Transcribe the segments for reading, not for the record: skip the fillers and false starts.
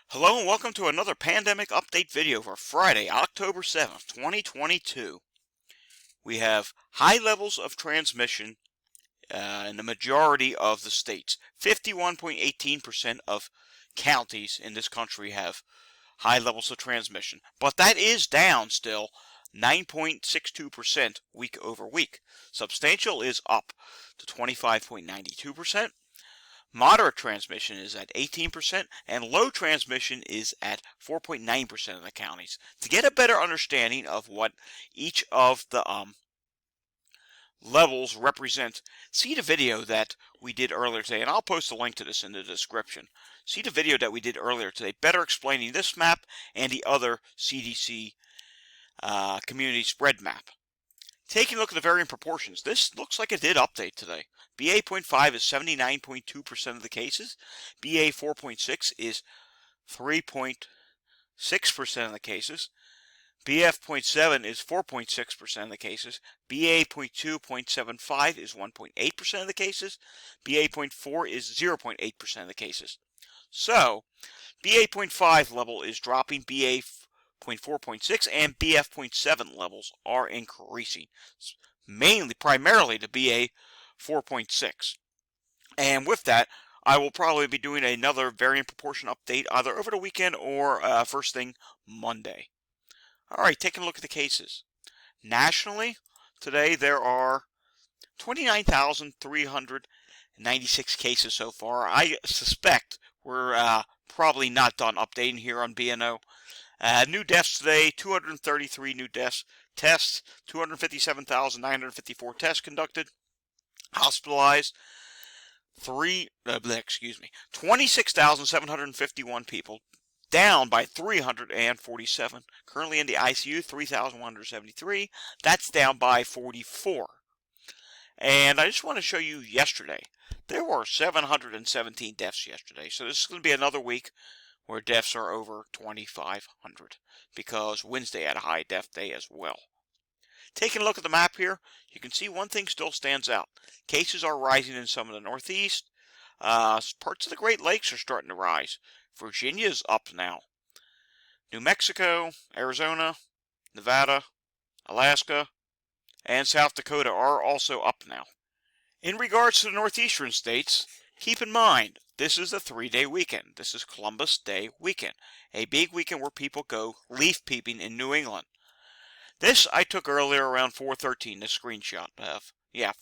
Hello and welcome to another pandemic update video for Friday, October 7th, 2022. We have high levels of transmission in the majority of the states. 51.18% of counties in this country have high levels of transmission, but that is down still 9.62% week over week. Substantial is up to 25.92%. Moderate transmission is at 18%, and low transmission is at 4.9% of the counties. To get a better understanding of what each of the levels represent, see the video that we did earlier today, and I'll post a link to this in the description. See the video that we did earlier today, better explaining this map and the other CDC community spread map. Taking a look at the varying proportions, this looks like it did update today. BA.5 is 79.2% of the cases. BA 4.6 is 3.6% of the cases. BF.7 is 4.6% of the cases. BA.2.75 is 1.8% of the cases. BA.4 is 0.8% of the cases. So, BA.5 level is dropping. BA 0.4.6 and BF.7 levels are increasing, primarily to BA 4.6. And with that, I will probably be doing another variant proportion update either over the weekend or first thing Monday. Alright, taking a look at the cases. Nationally, today there are 29,396 cases so far. I suspect we're probably not done updating here on BNO. New deaths today, 233 new deaths. Tests, 257,954 tests conducted. Hospitalized, 26,751 people, down by 347. Currently in the ICU, 3,173. That's down by 44. And I just want to show you yesterday. There were 717 deaths yesterday. So this is going to be another week where deaths are over 2,500, because Wednesday had a high death day as well. Taking a look at the map here, you can see one thing still stands out. Cases are rising in some of the Northeast. Parts of the Great Lakes are starting to rise. Virginia's up now. New Mexico, Arizona, Nevada, Alaska, and South Dakota are also up now. In regards to the northeastern states, keep in mind, this is a 3-day weekend. This is Columbus Day weekend, a big weekend where people go leaf peeping in New England. This I took earlier around 4:13, this screenshot of, in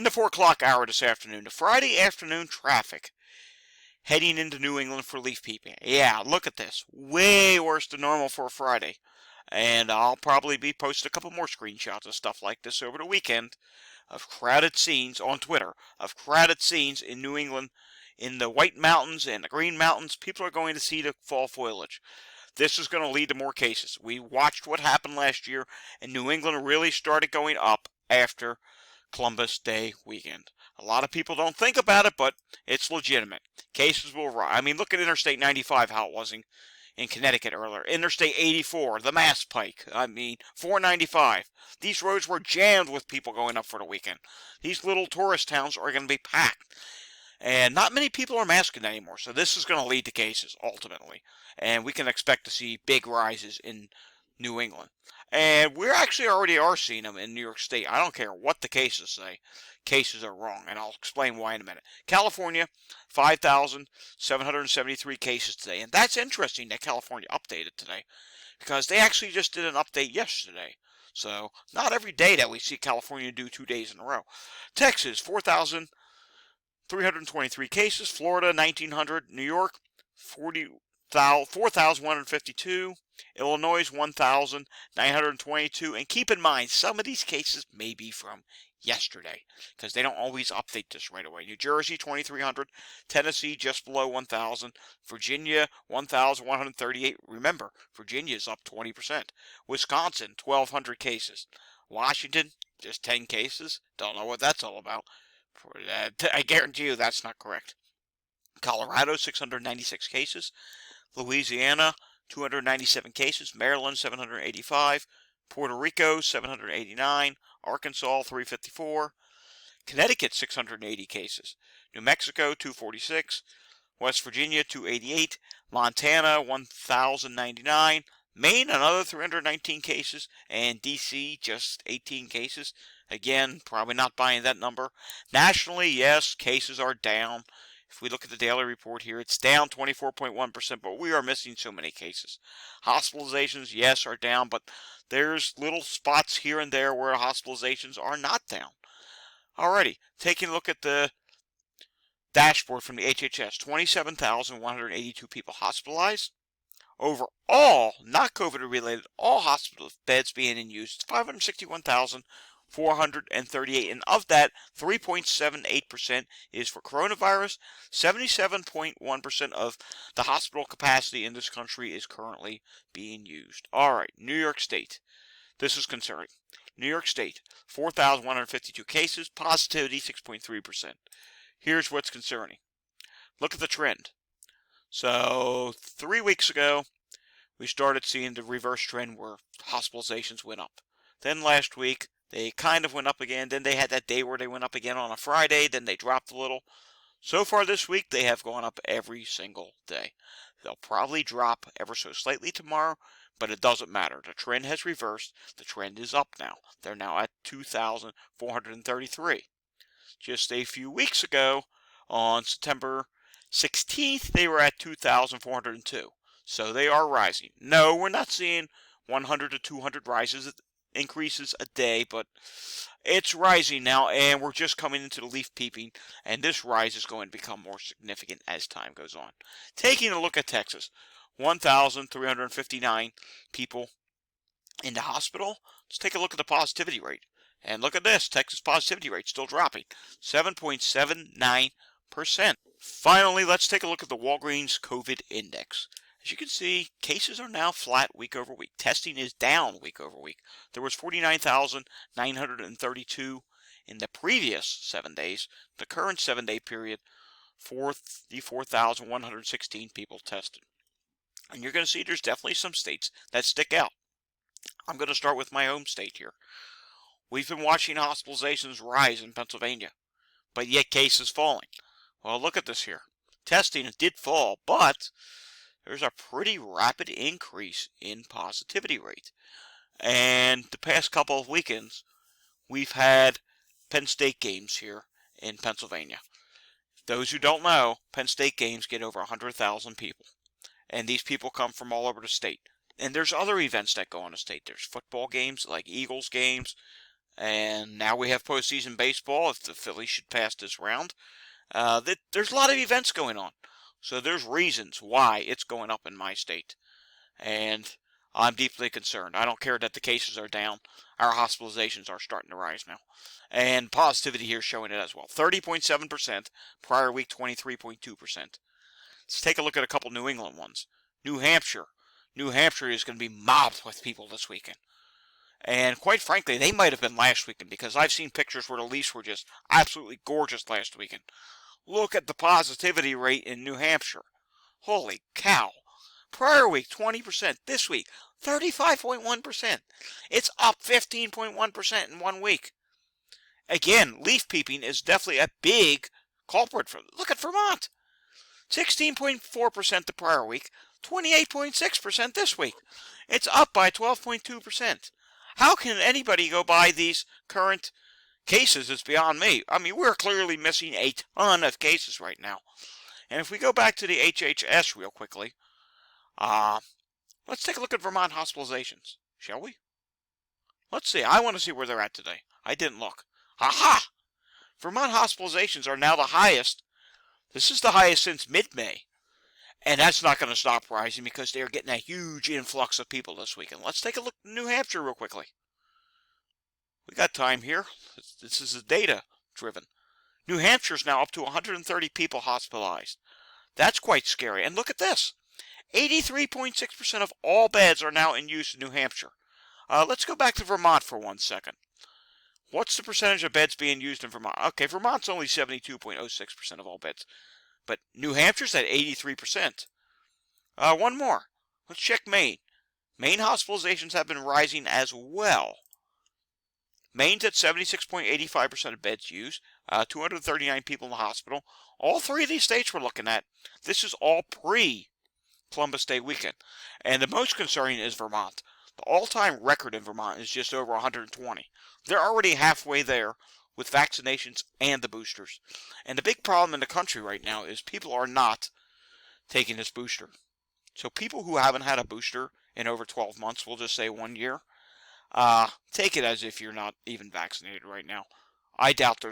the 4 o'clock hour this afternoon. The Friday afternoon traffic heading into New England for leaf peeping. Yeah, look at this. Way worse than normal for a Friday. And I'll probably be posting a couple more screenshots of stuff like this over the weekend of crowded scenes on Twitter, of crowded scenes in New England, in the White Mountains and the Green Mountains. People are going to see the fall foliage. This is going to lead to more cases. We watched what happened last year, and New England really started going up after Columbus Day weekend. A lot of people don't think about it, but it's legitimate. Cases will rise. I mean, look at Interstate 95, how it was in Connecticut earlier. Interstate 84, the Mass Pike. 495. These roads were jammed with people going up for the weekend. These little tourist towns are going to be packed. And not many people are masking anymore, so this is going to lead to cases, ultimately. And we can expect to see big rises in New England. And we actually already are seeing them in New York State. I don't care what the cases say. Cases are wrong, and I'll explain why in a minute. California, 5,773 cases today. And that's interesting that California updated today, because they actually just did an update yesterday. So, not every day that we see California do 2 days in a row. Texas, 4,323 cases. Florida, 1,900. New York, 4,152. Illinois, 1,922. And keep in mind, some of these cases may be from yesterday, because they don't always update this right away. New Jersey, 2,300. Tennessee, just below 1,000. Virginia, 1,138. Remember, Virginia is up 20%. Wisconsin, 1,200 cases. Washington, just 10 cases. Don't know what that's all about. I guarantee you that's not correct. Colorado, 696 cases. Louisiana, 297 cases. Maryland, 785. Puerto Rico, 789. Arkansas, 354. Connecticut, 680 cases. New Mexico, 246. West Virginia 288, Montana 1,099, Maine another 319 cases, and DC just 18 cases. Again, probably not buying that number. Nationally, yes, cases are down. If we look at the daily report here, it's down 24.1%, but we are missing so many cases. Hospitalizations, yes, are down, but there's little spots here and there where hospitalizations are not down. Alrighty, taking a look at the dashboard from the HHS, 27,182 people hospitalized. Overall, not COVID-related, all hospital beds being in use, 561,438, and of that, 3.78% is for coronavirus. 77.1% of the hospital capacity in this country is currently being used. All right, New York State. This is concerning. New York State, 4,152 cases, positivity 6.3%. Here's what's concerning. Look at the trend. So 3 weeks ago, we started seeing the reverse trend where hospitalizations went up. Then last week, they kind of went up again. Then they had that day where they went up again on a Friday. Then they dropped a little. So far this week, they have gone up every single day. They'll probably drop ever so slightly tomorrow, but it doesn't matter. The trend has reversed. The trend is up now. They're now at 2,433. Just a few weeks ago, on September 16th, they were at 2,402. So they are rising. No, we're not seeing 100 to 200 increases a day, but it's rising now, and we're just coming into the leaf peeping, and this rise is going to become more significant as time goes on. Taking a look at Texas, 1,359 people in the hospital. Let's take a look at the positivity rate. And look at this, Texas positivity rate still dropping, 7.79%. Finally, let's take a look at the Walgreens COVID index. As you can see, cases are now flat week over week. Testing is down week over week. There was 49,932 in the previous 7 days. The current 7-day period, 44,116 people tested. And you're going to see there's definitely some states that stick out. I'm going to start with my home state here. We've been watching hospitalizations rise in Pennsylvania, but yet cases falling. Well, look at this here. Testing did fall, but there's a pretty rapid increase in positivity rate. And the past couple of weekends, we've had Penn State games here in Pennsylvania. Those who don't know, Penn State games get over 100,000 people. And these people come from all over the state. And there's other events that go on the state. There's football games, like Eagles games. And now we have postseason baseball, if the Phillies should pass this round. There's a lot of events going on. So there's reasons why it's going up in my state. And I'm deeply concerned. I don't care that the cases are down. Our hospitalizations are starting to rise now. And positivity here is showing it as well. 30.7%, prior week 23.2%. Let's take a look at a couple New England ones. New Hampshire. New Hampshire is going to be mobbed with people this weekend. And quite frankly, they might have been last weekend, because I've seen pictures where the Leafs were just absolutely gorgeous last weekend. Look at the positivity rate in New Hampshire. Holy cow. Prior week, 20%. This week, 35.1%. It's up 15.1% in 1 week. Again, leaf peeping is definitely a big culprit for. Look at Vermont. 16.4% the prior week, 28.6% this week. It's up by 12.2%. How can anybody go by these current cases? It's beyond me. I mean, we're clearly missing a ton of cases right now. And if we go back to the HHS real quickly, let's take a look at Vermont hospitalizations, shall we? Let's see. I want to see where they're at today. I didn't look. Aha! Vermont hospitalizations are now the highest. This is the highest since mid-May. And that's not going to stop rising, because they're getting a huge influx of people this weekend. Let's take a look at New Hampshire real quickly. We got time here. This is data driven. New Hampshire's now up to 130 people hospitalized. That's quite scary. And look at this. 83.6% of all beds are now in use in New Hampshire. Let's go back to Vermont for 1 second. What's the percentage of beds being used in Vermont? Okay, Vermont's only 72.06% of all beds. But New Hampshire's at 83%. One more. Let's check Maine. Maine hospitalizations have been rising as well. Maine's at 76.85% of beds used, 239 people in the hospital. All three of these states we're looking at. This is all pre-Columbus Day weekend. And the most concerning is Vermont. The all-time record in Vermont is just over 120. They're already halfway there with vaccinations and the boosters. And the big problem in the country right now is people are not taking this booster. So people who haven't had a booster in over 12 months, we'll just say 1 year, take it as if you're not even vaccinated right now. I doubt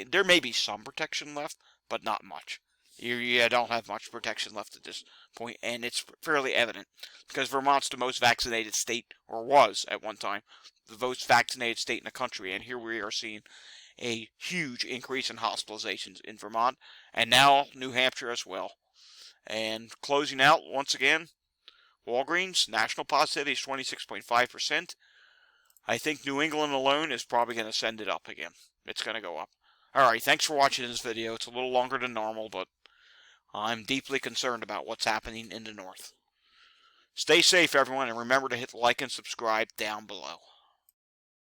there may be some protection left, but not much. You don't have much protection left at this point, and it's fairly evident because Vermont's the most vaccinated state, or was at one time, the most vaccinated state in the country, and here we are seeing a huge increase in hospitalizations in Vermont, and now New Hampshire as well. And closing out, once again, Walgreens, national positivity is 26.5%. I think New England alone is probably going to send it up again. It's going to go up. Alright, thanks for watching this video. It's a little longer than normal, but I'm deeply concerned about what's happening in the north. Stay safe, everyone, and remember to hit the like and subscribe down below.